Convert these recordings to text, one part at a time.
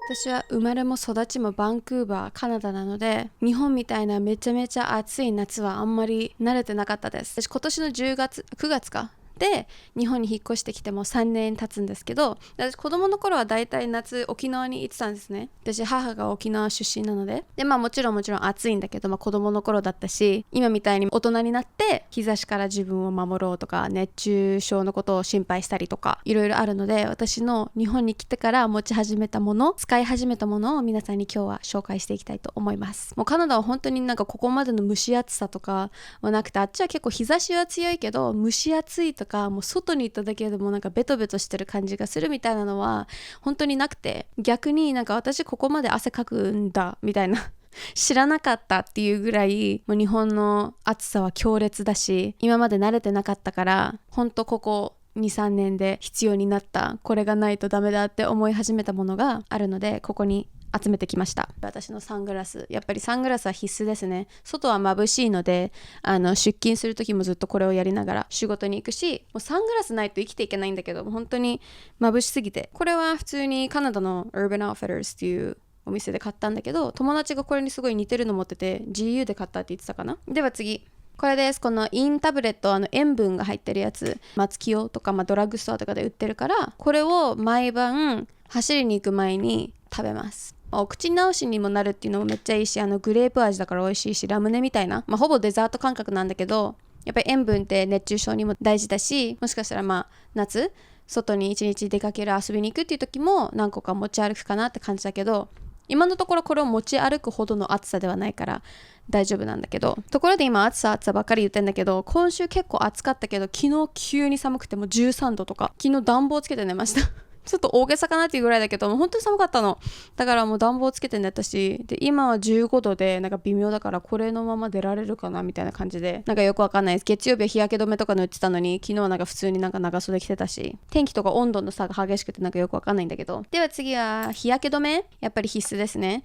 私は生まれも育ちもバンクーバー、カナダなので、日本みたいなめちゃめちゃ暑い夏はあんまり慣れてなかったです。私今年の10月、9月かで日本に引っ越してきても3年経つんですけど、私子供の頃はだいたい夏沖縄に行ってたんですね。私母が沖縄出身なので、もちろん暑いんだけど、子供の頃だったし、今みたいに大人になって日差しから自分を守ろうとか、熱中症のことを心配したりとかいろいろあるので、私の日本に来てから持ち始めたもの、使い始めたものを皆さんに今日は紹介していきたいと思います。もうカナダは本当にここまでの蒸し暑さとかはなくて、あっちは結構日差しは強いけど蒸し暑いとか、もう外に行っただけでもベトベトしてる感じがするみたいなのは本当になくて、逆に私ここまで汗かくんだみたいな知らなかったっていうぐらい、もう日本の暑さは強烈だし、今まで慣れてなかったから、本当ここ2、3年で必要になった、これがないとダメだって思い始めたものがあるので、ここに集めてきました。私のサングラス、やっぱりサングラスは必須ですね。外は眩しいので、出勤する時もずっとこれをやりながら仕事に行くし、もうサングラスないと生きていけないんだけど、本当に眩しすぎて、これは普通にカナダの Urban Outfitters っていうお店で買ったんだけど、友達がこれにすごい似てるの持ってて GU で買ったって言ってたかな。では次、これです。このインタブレット、塩分が入ってるやつ、松清とか、ドラッグストアとかで売ってるから、これを毎晩走りに行く前に食べます。お口直しにもなるっていうのもめっちゃいいし、グレープ味だから美味しいし、ラムネみたいな、ほぼデザート感覚なんだけど、やっぱり塩分って熱中症にも大事だし、もしかしたら夏外に一日出かける、遊びに行くっていう時も何個か持ち歩くかなって感じだけど、今のところこれを持ち歩くほどの暑さではないから大丈夫なんだけど、ところで今暑さばっかり言ってんだけど、今週結構暑かったけど、昨日急に寒くても13度とか、昨日暖房つけて寝ましたちょっと大げさかなっていうぐらいだけど、もう本当に寒かったの。だからもう暖房つけて寝たし、で今は15度で微妙だから、これのまま出られるかなみたいな感じで、よくわかんないです。月曜日は日焼け止めとか塗ってたのに、昨日は普通に長袖着てたし、天気とか温度の差が激しくてよくわかんないんだけど。では次は日焼け止め、やっぱり必須ですね。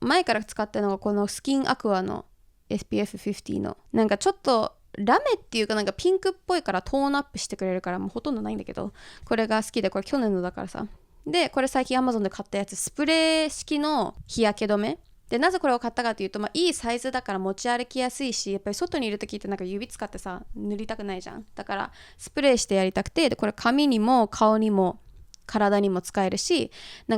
前から使ってるのがこのスキンアクアの SPF50 のちょっとラメっていうかピンクっぽいからトーンアップしてくれるから、もうほとんどないんだけど、これが好きで、これ去年のだからさ。でこれ最近 Amazon で買ったやつ、スプレー式の日焼け止めで、なぜこれを買ったかというと、いいサイズだから持ち歩きやすいし、やっぱり外にいる時って指使ってさ塗りたくないじゃん。だからスプレーしてやりたくて、でこれ髪にも顔にも体にも使えるし、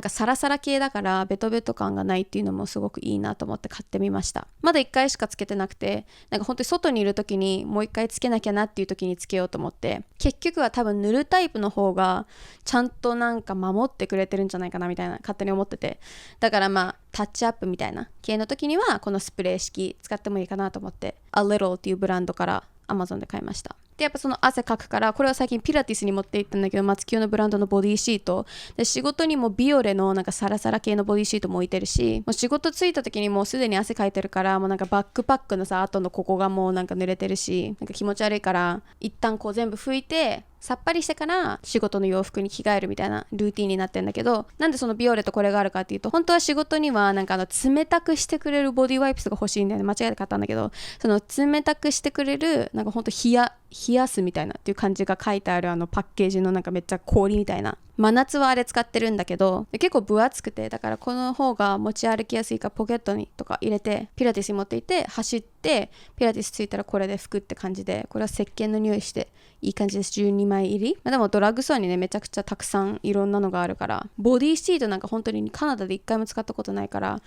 サラサラ系だからベトベト感がないっていうのもすごくいいなと思って買ってみました。まだ1回しかつけてなくて、本当に外にいる時にもう1回つけなきゃなっていう時につけようと思って、結局は多分塗るタイプの方がちゃんと守ってくれてるんじゃないかなみたいな勝手に思ってて、だからタッチアップみたいな系の時にはこのスプレー式使ってもいいかなと思って、 A Little っていうブランドから Amazon で買いました。でやっぱその汗かくから、これは最近ピラティスに持って行ったんだけど、松清のブランドのボディシートで、仕事にもビオレのサラサラ系のボディシートも置いてるし、もう仕事着いた時にもうすでに汗かいてるから、もうバックパックのさ後のここがもう濡れてるし、気持ち悪いから、一旦こう全部拭いてさっぱりしてから仕事の洋服に着替えるみたいなルーティンになってんだけど、なんでそのビオレとこれがあるかっていうと、本当は仕事には冷たくしてくれるボディワイプスが欲しいんだよね。間違えて買ったんだけど、その冷たくしてくれる本当冷やすみたいなっていう感じが書いてあるパッケージのめっちゃ氷みたいな、真夏はあれ使ってるんだけど、結構分厚くて、だからこの方が持ち歩きやすいからポケットにとか入れてピラティスに持っていて、走ってピラティスついたらこれで拭くって感じで、これは石鹸の匂いしていい感じです。12枚入り、でもドラッグストアにねめちゃくちゃたくさんいろんなのがあるから、ボディシート本当にカナダで1回も使ったことないから、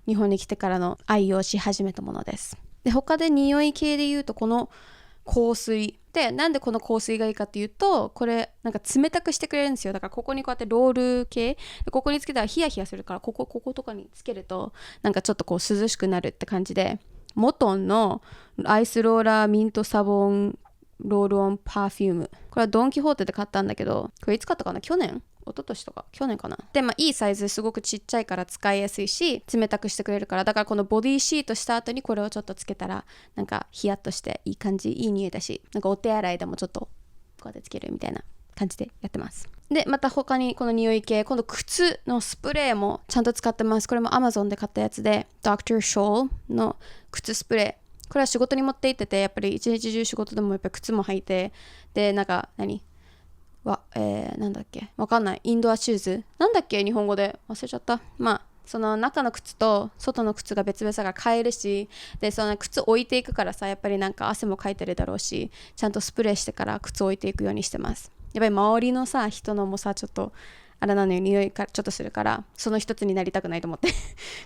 日本に来てからの愛用し始めたものです。で他で匂い系で言うと、この香水で、なんでこの香水がいいかっていうと、これ冷たくしてくれるんですよ。だからここにこうやってロール系、ここにつけたらヒヤヒヤするから、こことかにつけるとちょっとこう涼しくなるって感じで、モトンのアイスローラーミントサボンロールオンパフューム、これはドンキホーテで買ったんだけど、これいつ買ったかな、去年一昨年とか去年かな。でいいサイズですごくちっちゃいから使いやすいし、冷たくしてくれるから、だからこのボディシートした後にこれをちょっとつけたらヒヤッとしていい感じ、いい匂いだし、お手洗いでもちょっとこうやってつけるみたいな感じでやってます。でまた他にこの匂い系、今度靴のスプレーもちゃんと使ってます。これも Amazon で買ったやつで、 Dr. Scholl の靴スプレー、これは仕事に持って行ってて、やっぱり一日中仕事でもやっぱり靴も履いて、でなんだっけわかんない。インドアシューズなんだっけ日本語で忘れちゃった。まあその中の靴と外の靴が別々だから買えるし、でその靴置いていくからさ、やっぱりなんか汗もかいてるだろうし、ちゃんとスプレーしてから靴置いていくようにしてます。やっぱり周りのさ人のもさちょっとあれなのよ、匂いからちょっとするから、その一つになりたくないと思って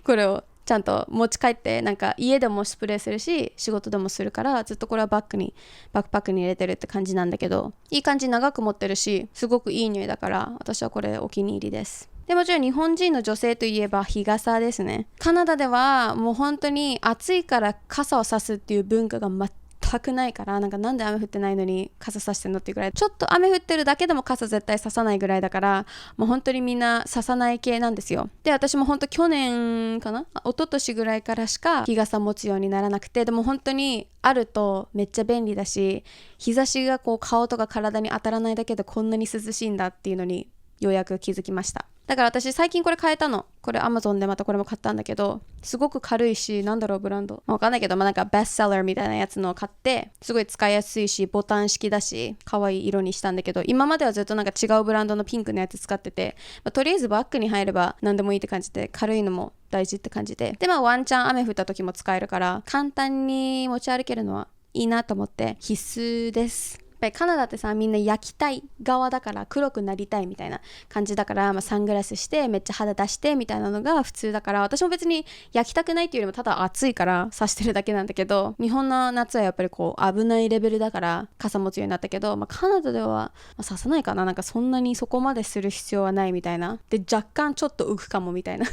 これをちゃんと持ち帰って、なんか家でもスプレーするし仕事でもするから、ずっとこれはバッグパックに入れてるって感じなんだけど、いい感じ長く持ってるしすごくいい匂いだから、私はこれお気に入りです。でもちろん日本人の女性といえば日傘ですね。カナダではもう本当に暑いから傘を差すっていう文化が全くないから、なんで雨降ってないのに傘差してんのっていうぐらい、ちょっと雨降ってるだけでも傘絶対差さないぐらいだから、もう本当にみんな差さない系なんですよ。で私も本当去年かな、一昨年ぐらいからしか日傘持つようにならなくて、でも本当にあるとめっちゃ便利だし、日差しがこう顔とか体に当たらないだけでこんなに涼しいんだっていうのにようやく気づきました。だから私最近これ買えたの。これ Amazon でまたこれも買ったんだけど、すごく軽いし、なんだろうブランドわかんないけど、なんかベストセラーみたいなやつのを買って、すごい使いやすいしボタン式だし可愛い色にしたんだけど、今まではずっとなんか違うブランドのピンクのやつ使ってて、とりあえずバッグに入れば何でもいいって感じで、軽いのも大事って感じで、ワンチャン雨降った時も使えるから簡単に持ち歩けるのはいいなと思って必須です。やっぱりカナダってさ、みんな焼きたい側だから、黒くなりたいみたいな感じだから、サングラスしてめっちゃ肌出してみたいなのが普通だから、私も別に焼きたくないっていうよりもただ暑いから刺してるだけなんだけど、日本の夏はやっぱりこう危ないレベルだから傘持つようになったけど、カナダでは、刺さないかな、なんかそんなにそこまでする必要はないみたいな、で若干ちょっと浮くかもみたいな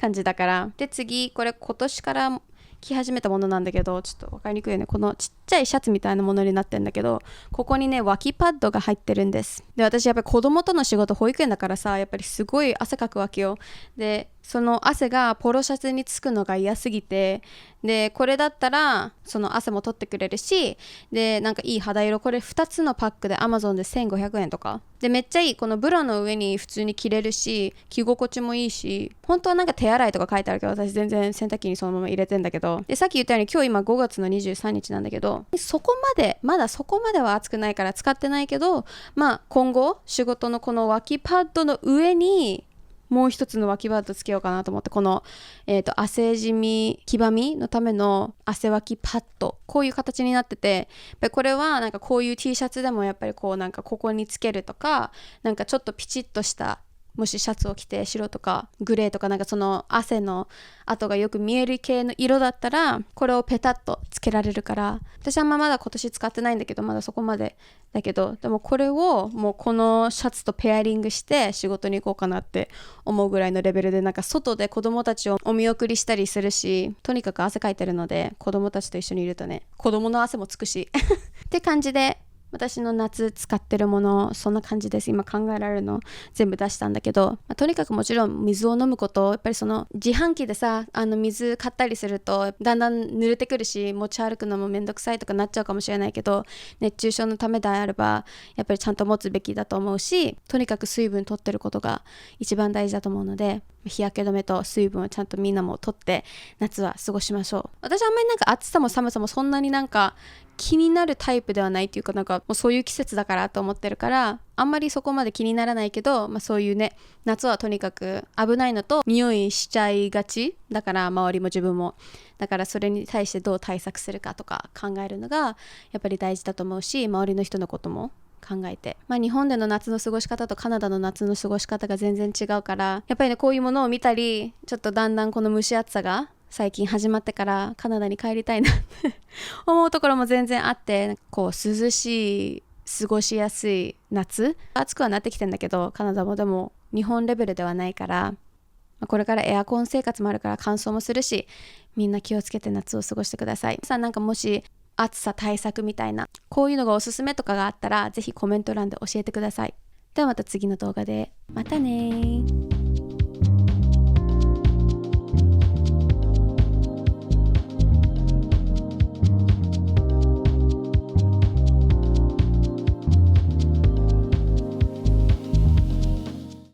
感じだから。で次これ今年から着始めたものなんだけど、ちょっと分かりにくいよね。このちっちゃいシャツみたいなものになってんだけど、ここにね脇パッドが入ってるんです。で私やっぱり子供との仕事保育園だからさ、やっぱりすごい汗かくわけよ。でその汗がポロシャツにつくのが嫌すぎて、でこれだったらその汗も取ってくれるし、でなんかいい肌色、これ2つのパックで Amazon で1500円とかで、めっちゃいい。このブラの上に普通に着れるし、着心地もいいし、本当はなんか手洗いとか書いてあるけど、私全然洗濯機にそのまま入れてんだけど、でさっき言ったように今日今5月の23日なんだけど、まだそこまでは暑くないから使ってないけど、今後仕事のこの脇パッドの上にもう一つの脇パッドつけようかなと思って、この、汗じみ黄ばみのための汗脇パッド、こういう形になってて、やっぱりこれはなんかこういう T シャツでもやっぱりこうなんかここにつけるとか、なんかちょっとピチッとしたもしシャツを着て白とかグレーとかなんかその汗の跡がよく見える系の色だったら、これをペタッとつけられるから、私はまだ今年使ってないんだけど、まだそこまでだけど、でもこれをもうこのシャツとペアリングして仕事に行こうかなって思うぐらいのレベルで、なんか外で子供たちをお見送りしたりするし、とにかく汗かいてるので、子供たちと一緒にいるとね、子供の汗もつくしって感じで、私の夏使ってるものそんな感じです。今考えられるの全部出したんだけど、とにかくもちろん水を飲むこと、やっぱりその自販機でさ水買ったりするとだんだん濡れてくるし、持ち歩くのもめんどくさいとかなっちゃうかもしれないけど、熱中症のためであればやっぱりちゃんと持つべきだと思うし、とにかく水分取ってることが一番大事だと思うので、日焼け止めと水分をちゃんとみんなも取って夏は過ごしましょう。私あんまりなんか暑さも寒さもそんなになんか気になるタイプではないっていうか、なんかもうそういう季節だからと思ってるから、あんまりそこまで気にならないけど、そういうね、夏はとにかく危ないのと匂いしちゃいがちだから、周りも自分もだから、それに対してどう対策するかとか考えるのがやっぱり大事だと思うし、周りの人のことも考えて、日本での夏の過ごし方とカナダの夏の過ごし方が全然違うから、やっぱりね、こういうものを見たり、ちょっとだんだんこの蒸し暑さが最近始まってからカナダに帰りたいなって思うところも全然あって、こう涼しい過ごしやすい夏、暑くはなってきてんだけど、カナダもでも日本レベルではないから、これからエアコン生活もあるから乾燥もするし、みんな気をつけて夏を過ごしてください。さあ、なんかもし暑さ対策みたいなこういうのがおすすめとかがあったら、ぜひコメント欄で教えてください。ではまた次の動画で、またね。